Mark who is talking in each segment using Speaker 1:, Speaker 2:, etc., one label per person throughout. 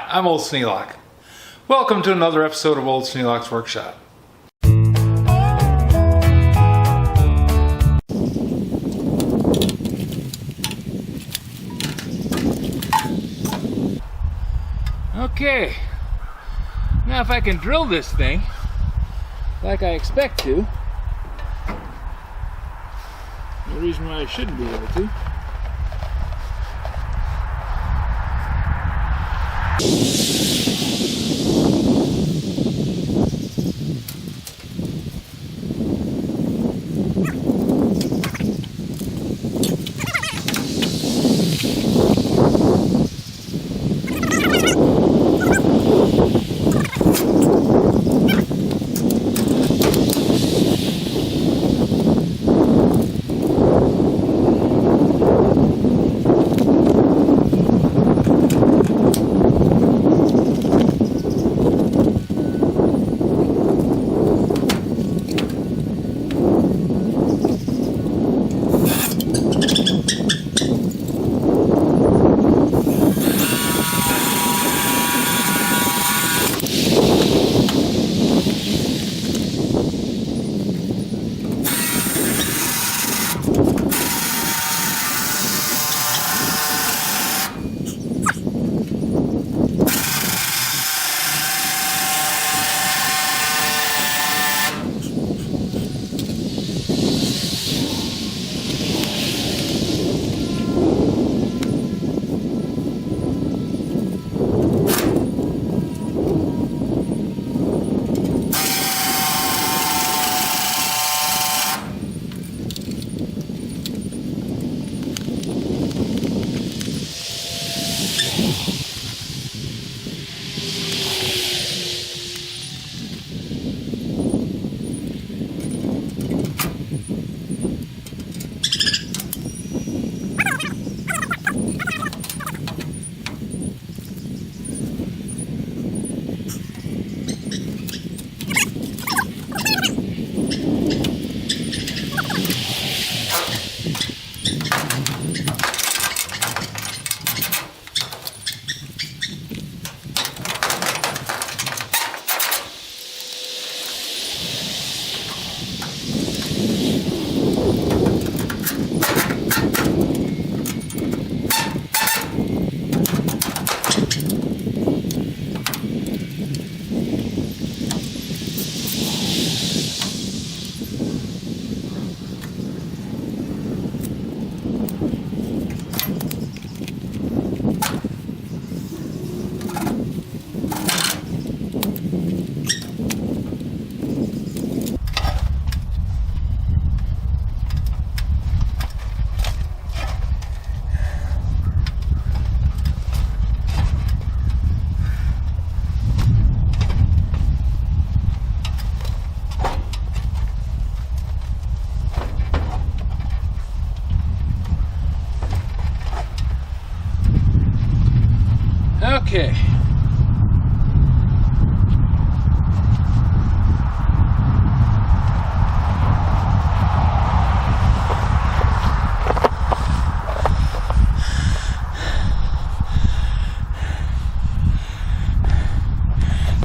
Speaker 1: Hi, I'm Old Sneelock. Welcome to another episode of Old Sneelock's Workshop. Okay, now if I can drill this thing like I expect to, no reason why I shouldn't be able to. Okay.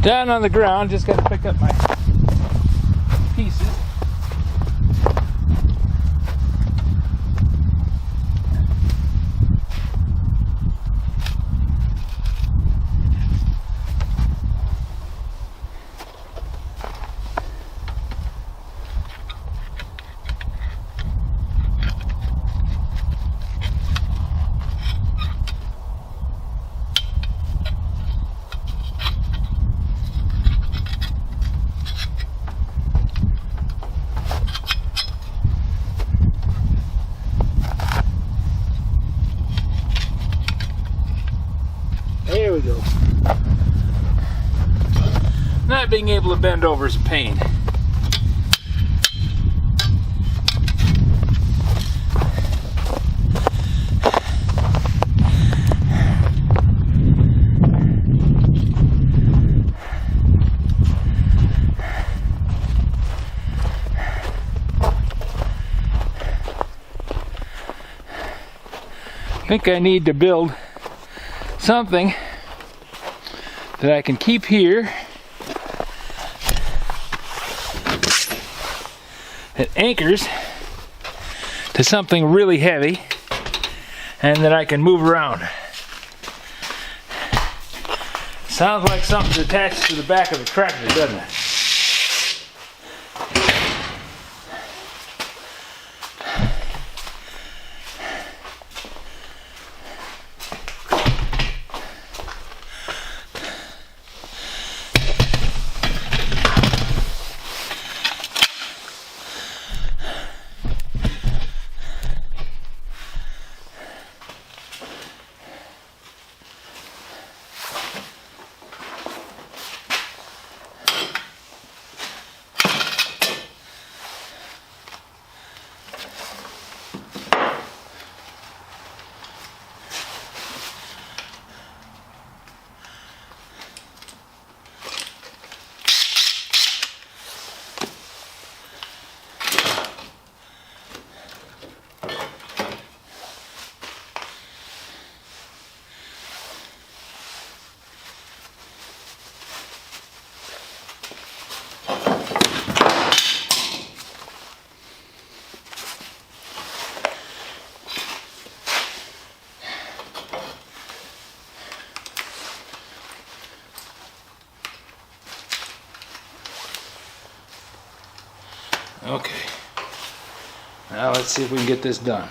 Speaker 1: Down on the ground, just got to pick up my pieces. There we go. Not being able to bend over is a pain. I think I need to build something that I can keep here. It anchors to something really heavy and that I can move around. Sounds like something's attached to the back of the tractor, doesn't it? Okay, now let's see if we can get this done.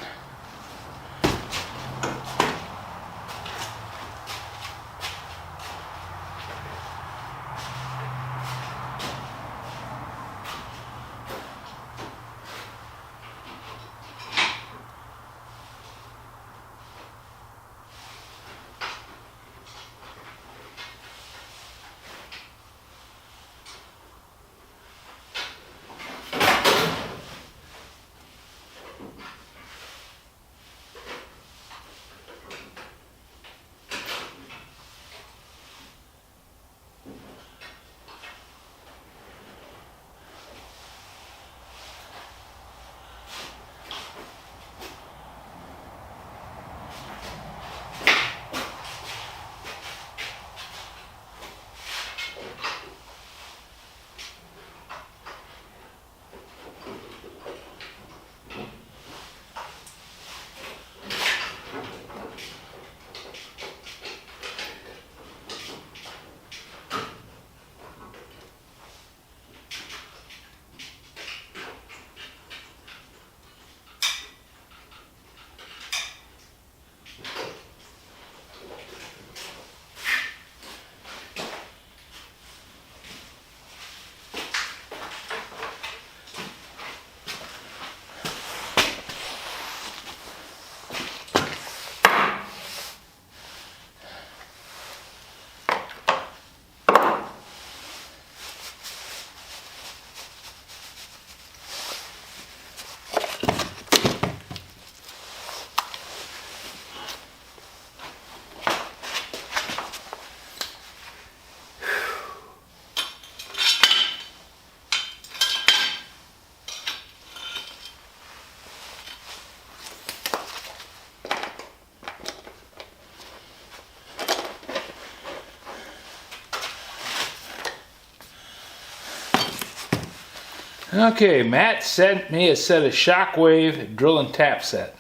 Speaker 1: Okay, Matt sent me a set of Shockwave drill and tap set.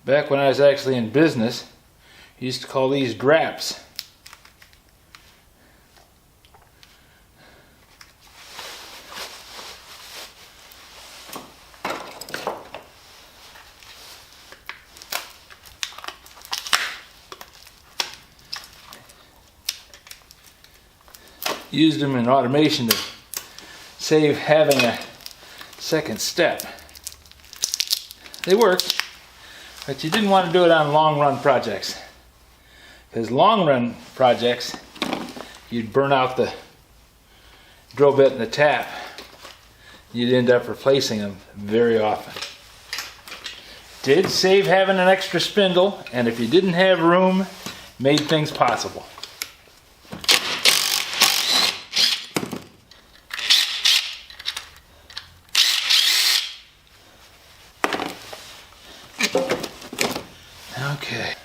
Speaker 1: Back when I was actually in business, I used to call these draps. Used them in automation to save having a second step. They worked, but you didn't want to do it on long run projects. Because long run projects, you'd burn out the drill bit and the tap. You'd end up replacing them very often. Did save having an extra spindle, and if you didn't have room, made things possible. Okay.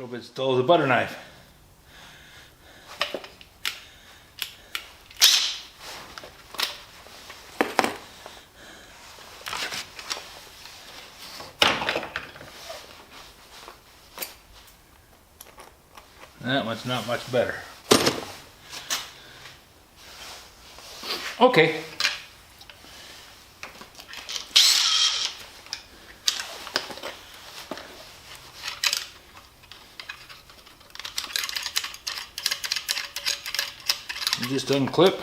Speaker 1: little bit dull as a butter knife. That one's not much better. Okay. You just unclip.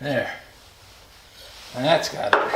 Speaker 1: There. And that's got it.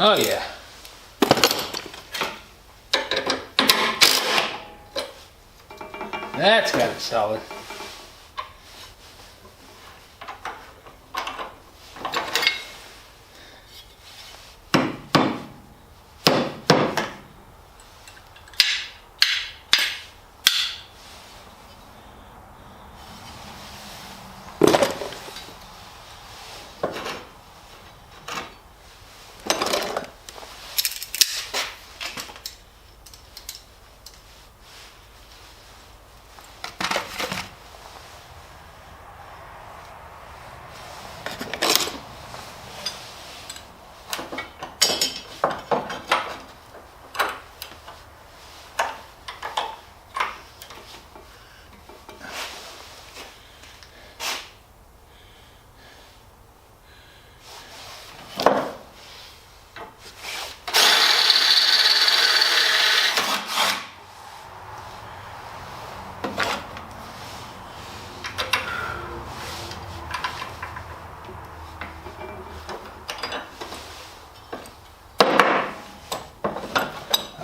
Speaker 1: Oh yeah. That's got it solid.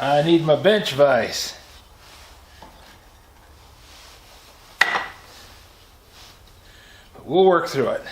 Speaker 1: I need my bench vise. But we'll work through it.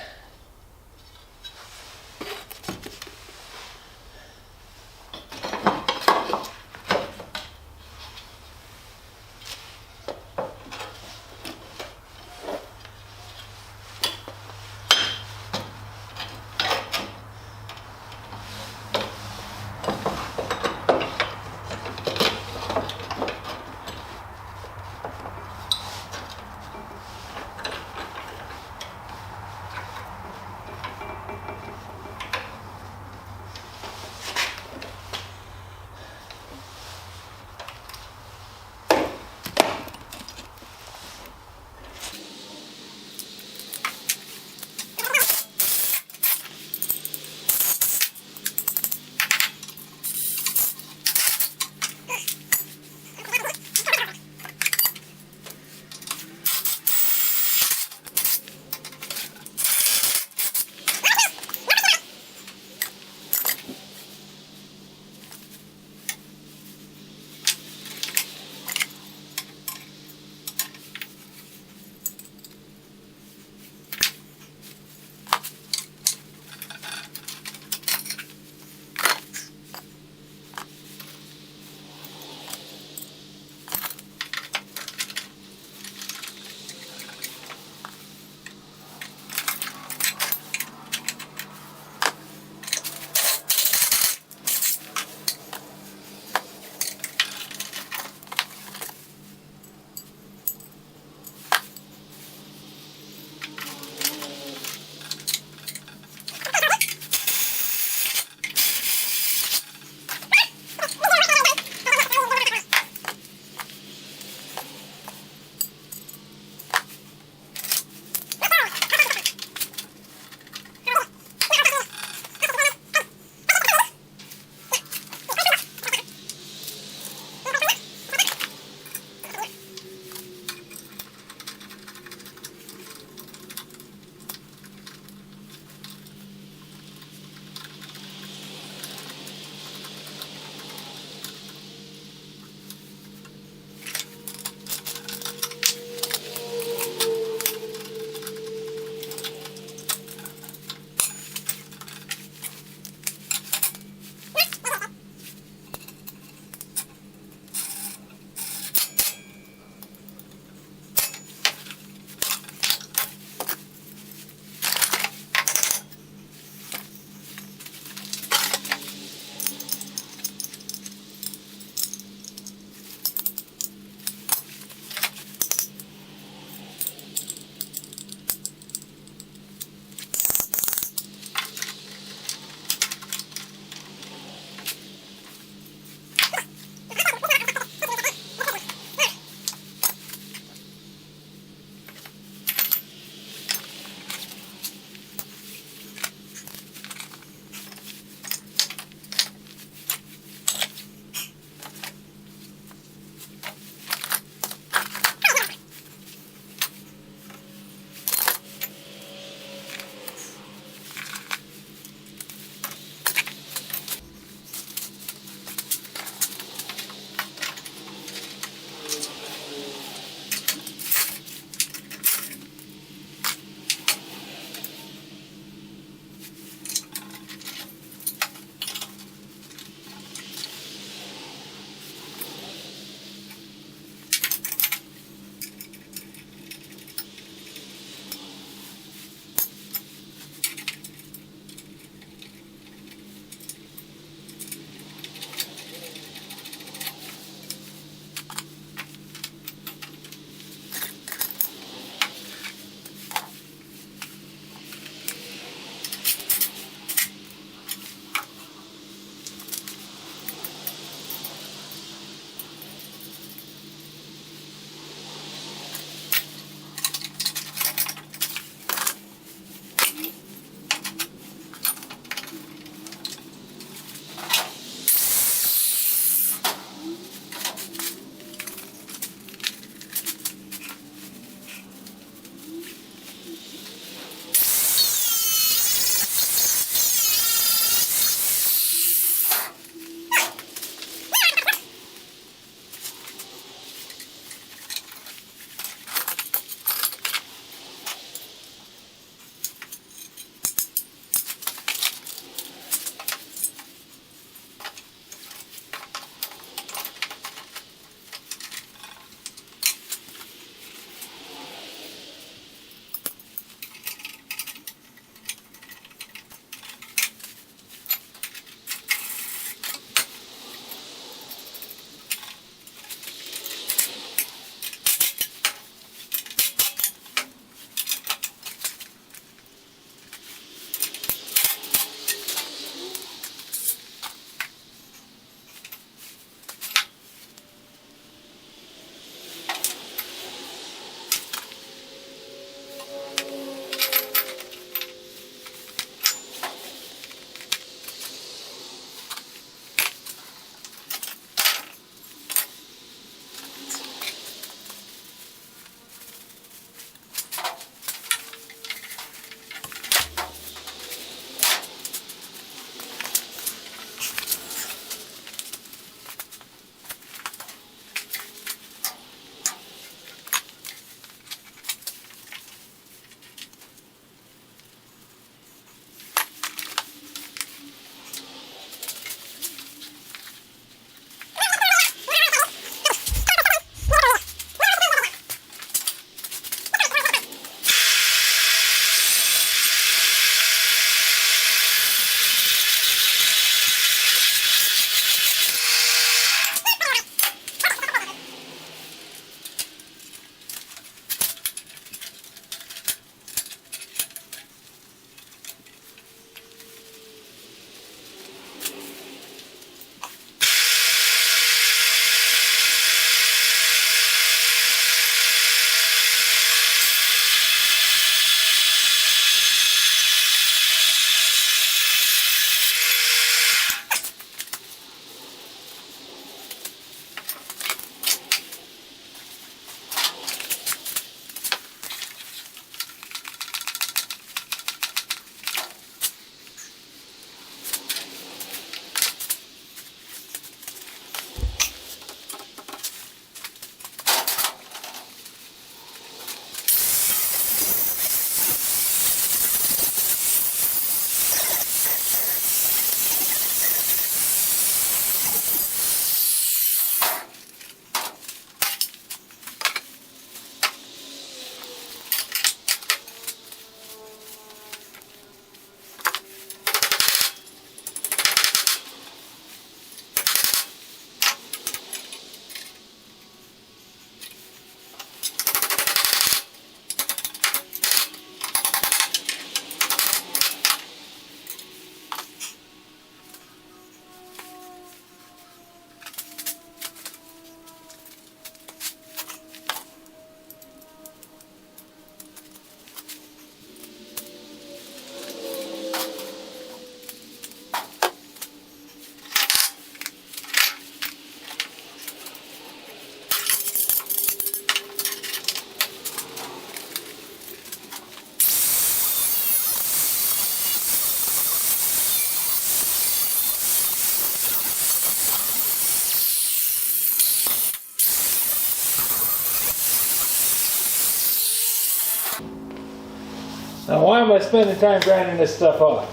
Speaker 1: Now why am I spending time grinding this stuff off?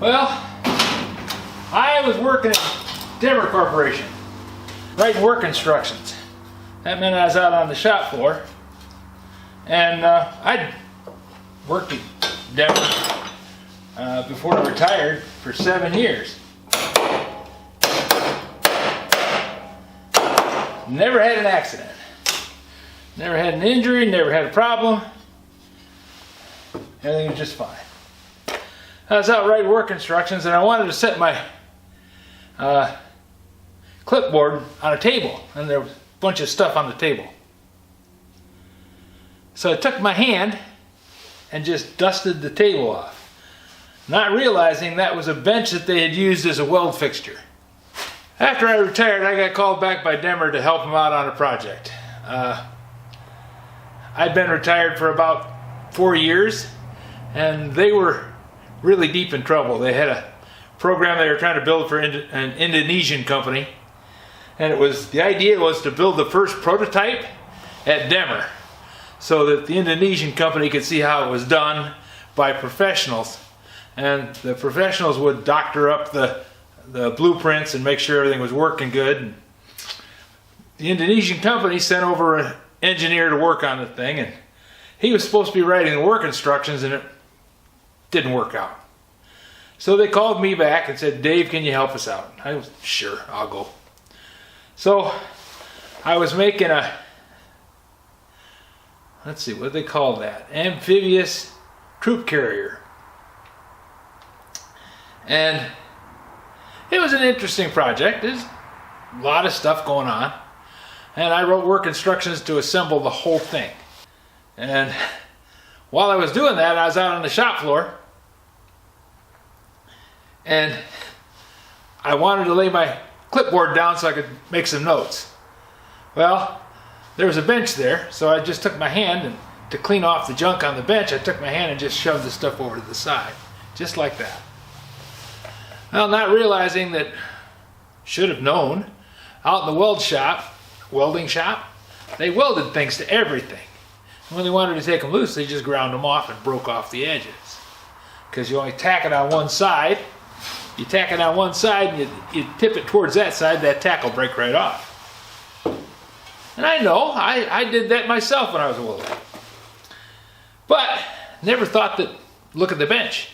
Speaker 1: Well, I was working at Denver Corporation, writing work instructions. That meant I was out on the shop floor. And I'd worked at Denver before I retired for 7 years. Never had an accident. Never had an injury, never had a problem. Everything was just fine. I was out writing work instructions and I wanted to set my clipboard on a table, and there was a bunch of stuff on the table. So I took my hand and just dusted the table off, not realizing that was a bench that they had used as a weld fixture. After I retired, I got called back by Denver to help them out on a project. I'd been retired for about 4 years, and they were really deep in trouble. They had a program they were trying to build for an Indonesian company, and the idea was to build the first prototype at Denver, so that the Indonesian company could see how it was done by professionals, and the professionals would doctor up the blueprints and make sure everything was working good. The Indonesian company sent over an engineer to work on the thing, and he was supposed to be writing the work instructions, and it didn't work out. So they called me back and said, "Dave, can you help us out?" I was, "Sure, I'll go." So I was making a, let's see, what do they call that? Amphibious troop carrier. And it was an interesting project. There's a lot of stuff going on. And I wrote work instructions to assemble the whole thing. And while I was doing that, I was out on the shop floor. And I wanted to lay my clipboard down so I could make some notes. Well, there was a bench there, so I just took my hand, and to clean off the junk on the bench, I took my hand and just shoved the stuff over to the side. Just like that. Well, not realizing that, should have known, out in the welding shop, they welded things to everything. And when they wanted to take them loose, they just ground them off and broke off the edges. Because you only tack it on one side. You tack it on one side and you tip it towards that side, that tack will break right off. And I know, I did that myself when I was a welder. But never thought that, look at the bench.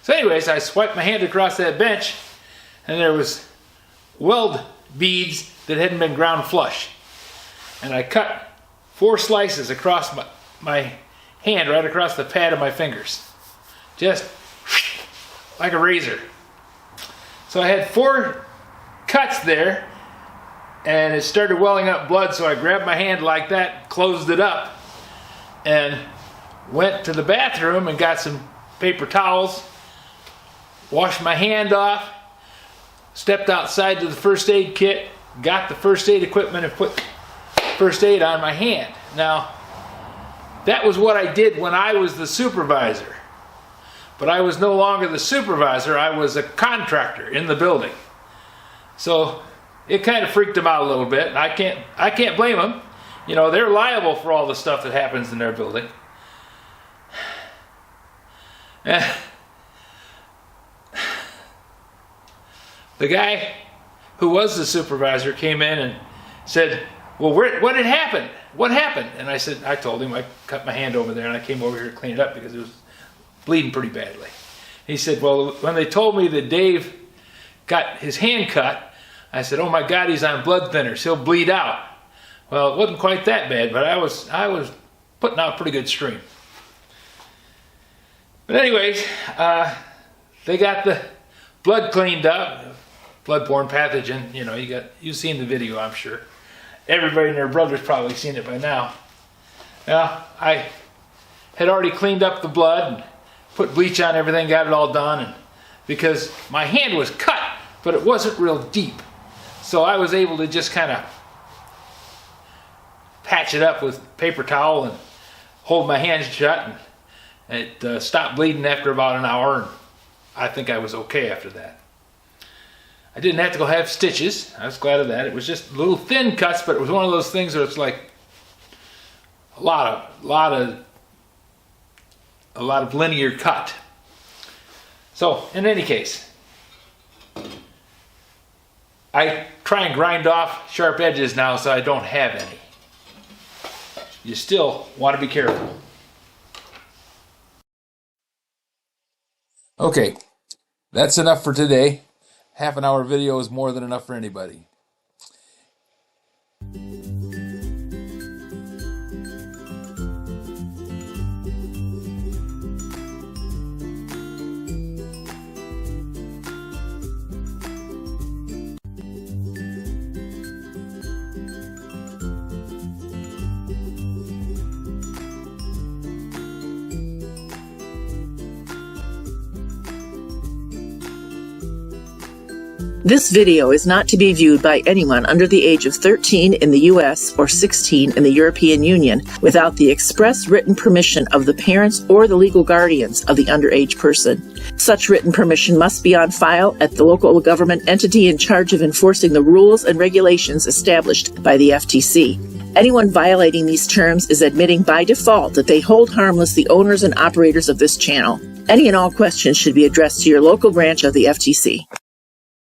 Speaker 1: So anyways, I swiped my hand across that bench, and there was weld beads that hadn't been ground flush. And I cut 4 slices across my hand, right across the pad of my fingers. Just like a razor. So I had 4 cuts there, and it started welling up blood, so I grabbed my hand like that, closed it up, and went to the bathroom and got some paper towels, washed my hand off, stepped outside to the first aid kit, got the first aid equipment and put first aid on my hand. Now, that was what I did when I was the supervisor. But I was no longer the supervisor, I was a contractor in the building. So it kind of freaked them out a little bit. I can't blame them. You know, they're liable for all the stuff that happens in their building. The guy who was the supervisor came in and said, "Well, what had happened? What happened?" And I told him I cut my hand over there, and I came over here to clean it up because it was bleeding pretty badly. He said, "Well, when they told me that Dave got his hand cut, I said, oh my God, he's on blood thinners. He'll bleed out." Well, it wasn't quite that bad, but I was putting out a pretty good stream. But anyways, they got the blood cleaned up. Bloodborne pathogen, you know, you've seen the video, I'm sure. Everybody and their brother's probably seen it by now. Well, I had already cleaned up the blood and put bleach on everything, got it all done, and because my hand was cut, but it wasn't real deep. So I was able to just kind of patch it up with paper towel and hold my hands shut, and it stopped bleeding after about an hour, and I think I was okay after that. I didn't have to go have stitches. I was glad of that. It was just little thin cuts, but it was one of those things where it's like a lot of linear cut. So in any case, I try and grind off sharp edges now so I don't have any. You still want to be careful. Okay, that's enough for today. Half an hour video is more than enough for anybody.
Speaker 2: This video is not to be viewed by anyone under the age of 13 in the U.S. or 16 in the European Union without the express written permission of the parents or the legal guardians of the underage person. Such written permission must be on file at the local government entity in charge of enforcing the rules and regulations established by the FTC. Anyone violating these terms is admitting by default that they hold harmless the owners and operators of this channel. Any and all questions should be addressed to your local branch of the FTC.